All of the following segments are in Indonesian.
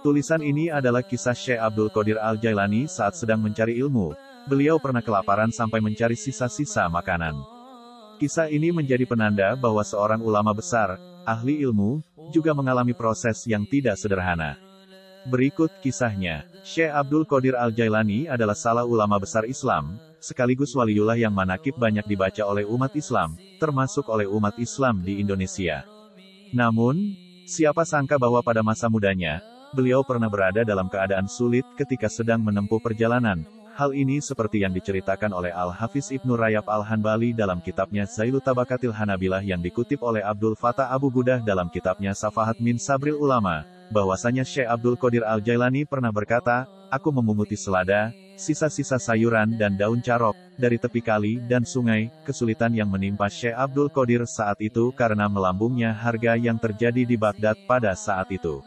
Tulisan ini adalah kisah Syekh Abdul Qadir Al-Jailani saat sedang mencari ilmu. Beliau pernah kelaparan sampai mencari sisa-sisa makanan. Kisah ini menjadi penanda bahwa seorang ulama besar, ahli ilmu, juga mengalami proses yang tidak sederhana. Berikut kisahnya. Syekh Abdul Qadir Al-Jailani adalah salah ulama besar Islam, sekaligus waliullah yang manakib banyak dibaca oleh umat Islam, termasuk oleh umat Islam di Indonesia. Namun, siapa sangka bahwa pada masa mudanya, beliau pernah berada dalam keadaan sulit ketika sedang menempuh perjalanan. Hal ini seperti yang diceritakan oleh Al-Hafiz Ibnu Rajab Al-Hanbali dalam kitabnya Zailu Tabakatil Hanabilah yang dikutip oleh Abdul Fattah Abu Gudah dalam kitabnya Safahat min Sabril Ulama, bahwasanya Syekh Abdul Qadir Al-Jailani pernah berkata, "Aku memunguti selada, sisa-sisa sayuran dan daun carok, dari tepi kali dan sungai." Kesulitan yang menimpa Syekh Abdul Qadir saat itu karena melambungnya harga yang terjadi di Baghdad pada saat itu,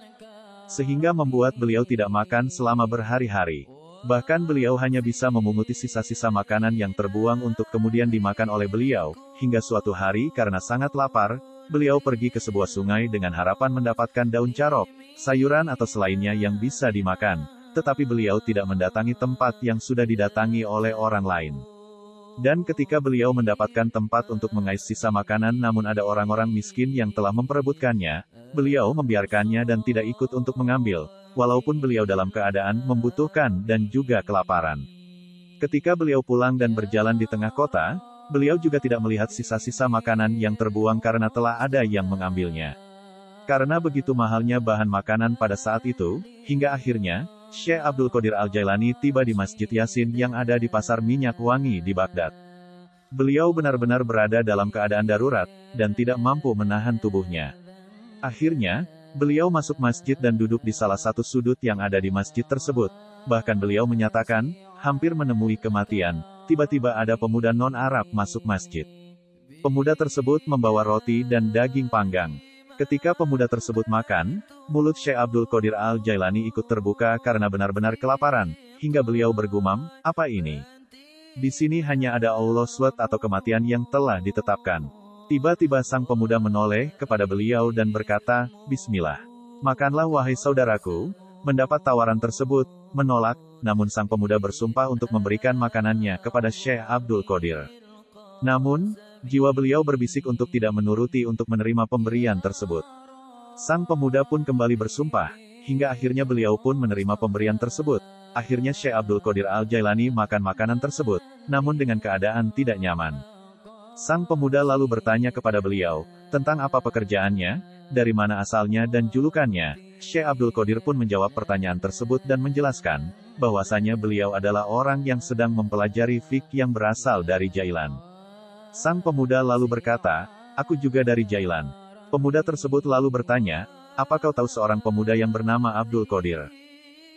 sehingga membuat beliau tidak makan selama berhari-hari. Bahkan beliau hanya bisa memunguti sisa-sisa makanan yang terbuang untuk kemudian dimakan oleh beliau, hingga suatu hari karena sangat lapar, beliau pergi ke sebuah sungai dengan harapan mendapatkan daun carok, sayuran atau selainnya yang bisa dimakan, tetapi beliau tidak mendatangi tempat yang sudah didatangi oleh orang lain. Dan ketika beliau mendapatkan tempat untuk mengais sisa makanan namun ada orang-orang miskin yang telah memperebutkannya, beliau membiarkannya dan tidak ikut untuk mengambil, walaupun beliau dalam keadaan membutuhkan dan juga kelaparan. Ketika beliau pulang dan berjalan di tengah kota, beliau juga tidak melihat sisa-sisa makanan yang terbuang karena telah ada yang mengambilnya. Karena begitu mahalnya bahan makanan pada saat itu, hingga akhirnya, Syekh Abdul Qadir Al-Jailani tiba di Masjid Yasin yang ada di Pasar Minyak Wangi di Baghdad. Beliau benar-benar berada dalam keadaan darurat, dan tidak mampu menahan tubuhnya. Akhirnya, beliau masuk masjid dan duduk di salah satu sudut yang ada di masjid tersebut. Bahkan beliau menyatakan, hampir menemui kematian. Tiba-tiba ada pemuda non-Arab masuk masjid. Pemuda tersebut membawa roti dan daging panggang. Ketika pemuda tersebut makan, mulut Syekh Abdul Qadir Al-Jailani ikut terbuka karena benar-benar kelaparan, hingga beliau bergumam, "Apa ini? Di sini hanya ada Allah SWT atau kematian yang telah ditetapkan." Tiba-tiba sang pemuda menoleh kepada beliau dan berkata, "Bismillah. Makanlah wahai saudaraku." Mendapat tawaran tersebut, menolak, namun sang pemuda bersumpah untuk memberikan makanannya kepada Syekh Abdul Qadir. Namun, jiwa beliau berbisik untuk tidak menuruti untuk menerima pemberian tersebut. Sang pemuda pun kembali bersumpah, hingga akhirnya beliau pun menerima pemberian tersebut. Akhirnya Syekh Abdul Qadir Al-Jailani makan makanan tersebut, namun dengan keadaan tidak nyaman. Sang pemuda lalu bertanya kepada beliau, tentang apa pekerjaannya, dari mana asalnya dan julukannya. Syekh Abdul Qadir pun menjawab pertanyaan tersebut dan menjelaskan, bahwasanya beliau adalah orang yang sedang mempelajari fikih yang berasal dari Jailan. Sang pemuda lalu berkata, "Aku juga dari Jailan." Pemuda tersebut lalu bertanya, "Apa kau tahu seorang pemuda yang bernama Abdul Qadir?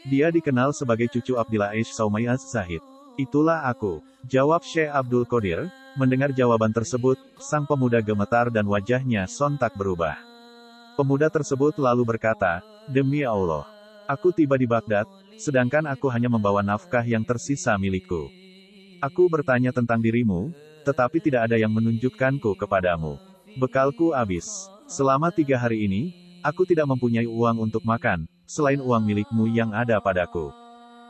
Dia dikenal sebagai cucu Abdillah Aish Saumai Az-Zahid." "Itulah aku," jawab Syekh Abdul Qadir. Mendengar jawaban tersebut, sang pemuda gemetar dan wajahnya sontak berubah. Pemuda tersebut lalu berkata, "Demi Allah, aku tiba di Baghdad, sedangkan aku hanya membawa nafkah yang tersisa milikku. Aku bertanya tentang dirimu, tetapi tidak ada yang menunjukkanku kepadamu. Bekalku habis. Selama 3 hari ini, aku tidak mempunyai uang untuk makan, selain uang milikmu yang ada padaku.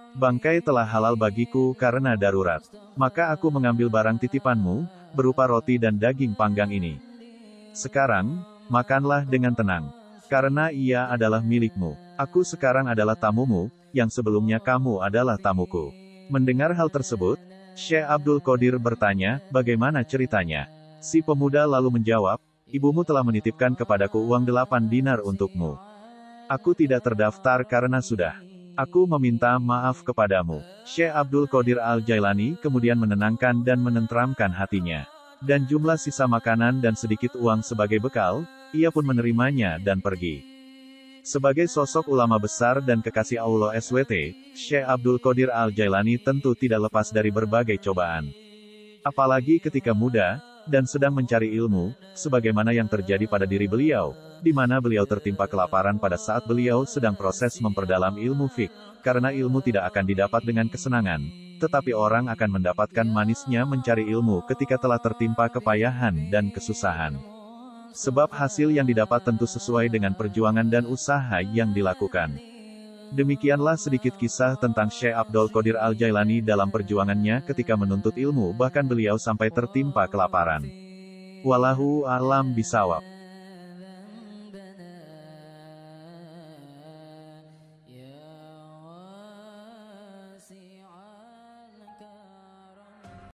Bangkai telah halal bagiku karena darurat. Maka aku mengambil barang titipanmu, berupa roti dan daging panggang ini. Sekarang, makanlah dengan tenang, karena ia adalah milikmu. Aku sekarang adalah tamumu, yang sebelumnya kamu adalah tamuku." Mendengar hal tersebut, Syekh Abdul Qadir bertanya, "Bagaimana ceritanya?" Si pemuda lalu menjawab, "Ibumu telah menitipkan kepadaku uang 8 dinar untukmu. Aku tidak terdaftar karena sudah. Aku meminta maaf kepadamu." Syekh Abdul Qadir Al-Jailani kemudian menenangkan dan menenteramkan hatinya. Dan jumlah sisa makanan dan sedikit uang sebagai bekal, ia pun menerimanya dan pergi. Sebagai sosok ulama besar dan kekasih Allah SWT, Syekh Abdul Qadir Al-Jailani tentu tidak lepas dari berbagai cobaan. Apalagi ketika muda, dan sedang mencari ilmu, sebagaimana yang terjadi pada diri beliau, di mana beliau tertimpa kelaparan pada saat beliau sedang proses memperdalam ilmu fiqh, karena ilmu tidak akan didapat dengan kesenangan, tetapi orang akan mendapatkan manisnya mencari ilmu ketika telah tertimpa kepayahan dan kesusahan. Sebab hasil yang didapat tentu sesuai dengan perjuangan dan usaha yang dilakukan. Demikianlah sedikit kisah tentang Syekh Abdul Qadir Al-Jailani dalam perjuangannya ketika menuntut ilmu, bahkan beliau sampai tertimpa kelaparan. Wallahu a'lam bishawab.